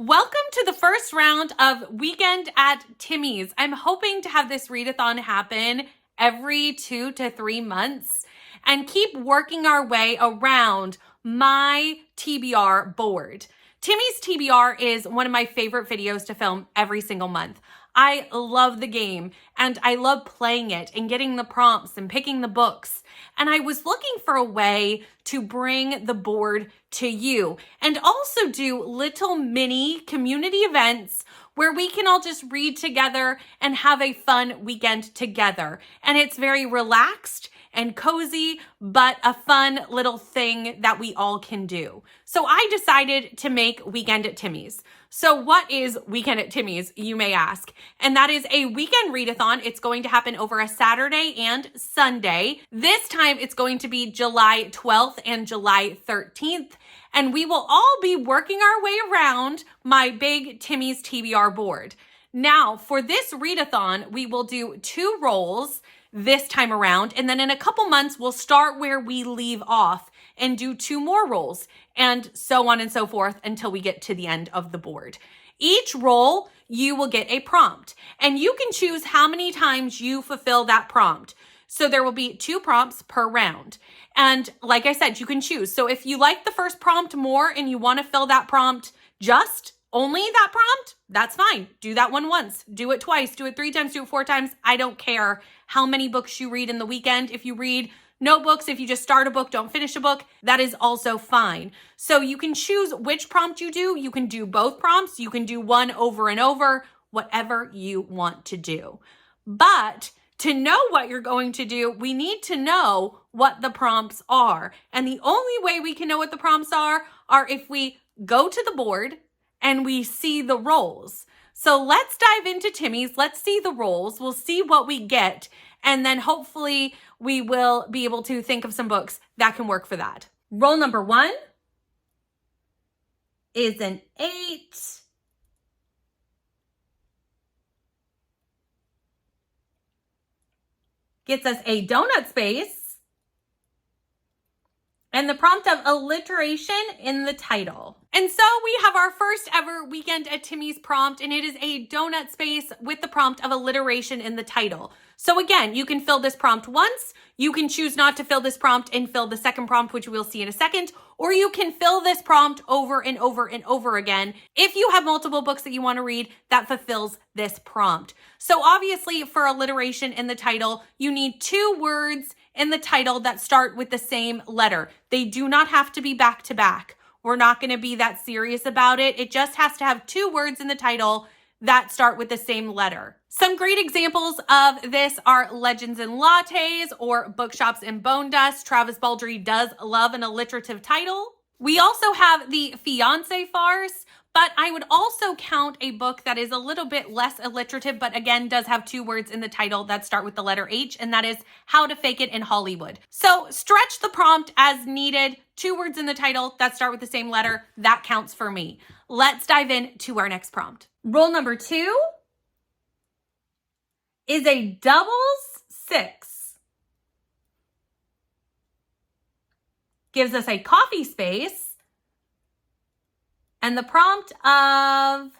Welcome to the first round of Weekend at Timmies. I'm hoping to have this readathon happen every 2 to 3 months and keep working our way around my TBR board. Timmy's TBR is one of my favorite videos to film every single month. I love the game and I love playing it and getting the prompts and picking the books. And I was looking for a way to bring the board to you and also do little mini community events where we can all just read together and have a fun weekend together. And it's very relaxed and cozy, but a fun little thing that we all can do. So I decided to make Weekend at Timmies. So what is Weekend at Timmies, you may ask? And that is a weekend readathon. It's going to happen over a Saturday and Sunday. This time it's going to be July 12th and July 13th. And we will all be working our way around my big Timmy's TBR board. Now, for this readathon, we will do 2 roles this time around. And then in a couple months, we'll start where we leave off and do 2 more roles and so on and so forth until we get to the end of the board. Each role, you will get a prompt and you can choose how many times you fulfill that prompt. So there will be 2 prompts per round. And like I said, you can choose. So if you like the first prompt more and you want to fill that prompt just only that prompt, that's fine. Do that one once, do it twice, do it 3 times, do it 4 times. I don't care how many books you read in the weekend. If you read no books, if you just start a book, don't finish a book, that is also fine. So you can choose which prompt you do. You can do both prompts. You can do one over and over, whatever you want to do. But to know what you're going to do, we need to know what the prompts are. And the only way we can know what the prompts are if we go to the board and we see the roles. So let's dive into Timmy's. Let's see the roles. We'll see what we get. And then hopefully we will be able to think of some books that can work for that. Role number 1 is an 8. Gets us a donut space. And the prompt of alliteration in the title. And so we have our first ever Weekend at Timmy's prompt, and it is a donut space with the prompt of alliteration in the title. So again, you can fill this prompt once, you can choose not to fill this prompt and fill the second prompt, which we'll see in a second, or you can fill this prompt over and over and over again if you have multiple books that you want to read that fulfills this prompt. So obviously for alliteration in the title, you need 2 words in the title that start with the same letter. They do not have to be back to back. We're not going to be that serious about it. It just has to have 2 words in the title that start with the same letter. Some great examples of this are Legends and Lattes or Bookshops and Bone Dust. Travis Baldree does love an alliterative title. We also have the Fiancé Farce, but I would also count a book that is a little bit less alliterative, but again, does have 2 words in the title that start with the letter H, and that is How to Fake It in Hollywood. So stretch the prompt as needed. 2 words in the title that start with the same letter, that counts for me. Let's dive into our next prompt. Rule number 2 is a doubles 6. Gives us a coffee space. And the prompt of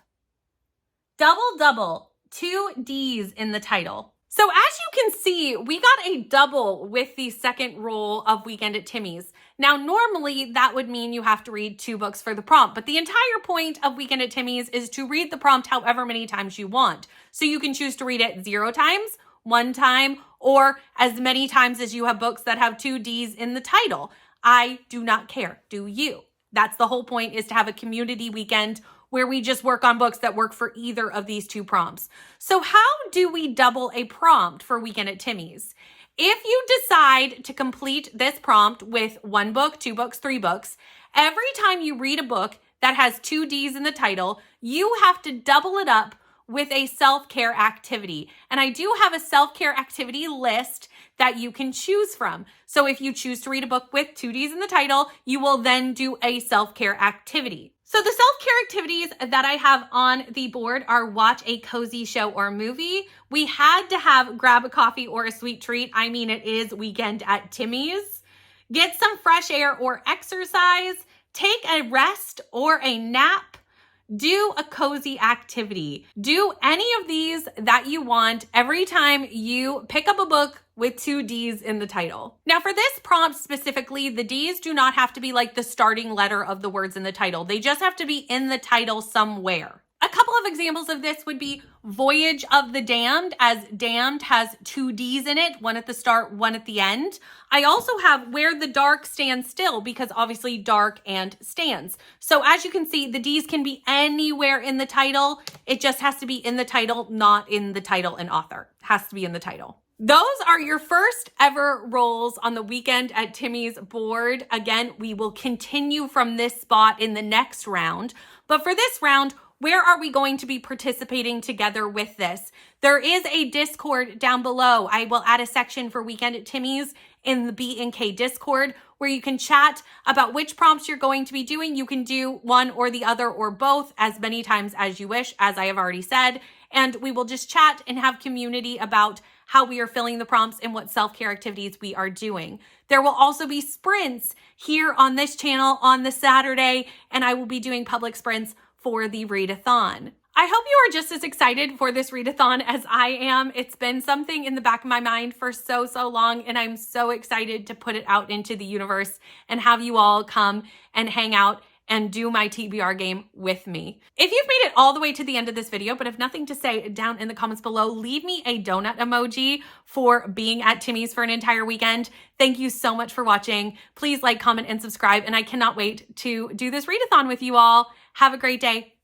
double double, 2 D's in the title. So as you can see, we got a double with the second role of Weekend at Timmy's. Now, normally that would mean you have to read 2 books for the prompt, but the entire point of Weekend at Timmy's is to read the prompt however many times you want. So you can choose to read it 0 times, 1 time, or as many times as you have books that have 2 D's in the title. I do not care. Do you? That's the whole point, is to have a community weekend where we just work on books that work for either of these 2 prompts. So how do we double a prompt for Weekend at Timmy's? If you decide to complete this prompt with 1 book, 2 books, 3 books, every time you read a book that has 2 D's in the title, you have to double it up with a self-care activity. And I do have a self-care activity list that you can choose from. So if you choose to read a book with 2 D's in the title, you will then do a self-care activity. So the self-care activities that I have on the board are watch a cozy show or movie. We had to have grab a coffee or a sweet treat. I mean, it is Weekend at Timmy's. Get some fresh air or exercise. Take a rest or a nap. Do a cozy activity. Do any of these that you want every time you pick up a book with 2 D's in the title. Now for this prompt specifically, the D's do not have to be like the starting letter of the words in the title. They just have to be in the title somewhere. A couple of examples of this would be Voyage of the Damned, as damned has 2 D's in it, one at the start, one at the end. I also have Where the Dark Stands Still, because obviously dark and stands. So as you can see, the D's can be anywhere in the title. It just has to be in the title, not in the title and author. It has to be in the title. Those are your first ever rolls on the Weekend at Timmy's board. Again, we will continue from this spot in the next round. But for this round, where are we going to be participating together with this? There is a Discord down below. I will add a section for Weekend at Timmy's in the B&K Discord where you can chat about which prompts you're going to be doing. You can do one or the other or both as many times as you wish, as I have already said. And we will just chat and have community about how we are filling the prompts and what self-care activities we are doing. There will also be sprints here on this channel on the Saturday, and I will be doing public sprints for the Readathon. I hope you are just as excited for this Readathon as I am. It's been something in the back of my mind for so long, and I'm so excited to put it out into the universe and have you all come and hang out and do my TBR game with me. If you've made it all the way to the end of this video but have nothing to say, down in the comments below, leave me a donut emoji for being at Timmy's for an entire weekend. Thank you so much for watching. Please like, comment, and subscribe, and I cannot wait to do this Readathon with you all. Have a great day.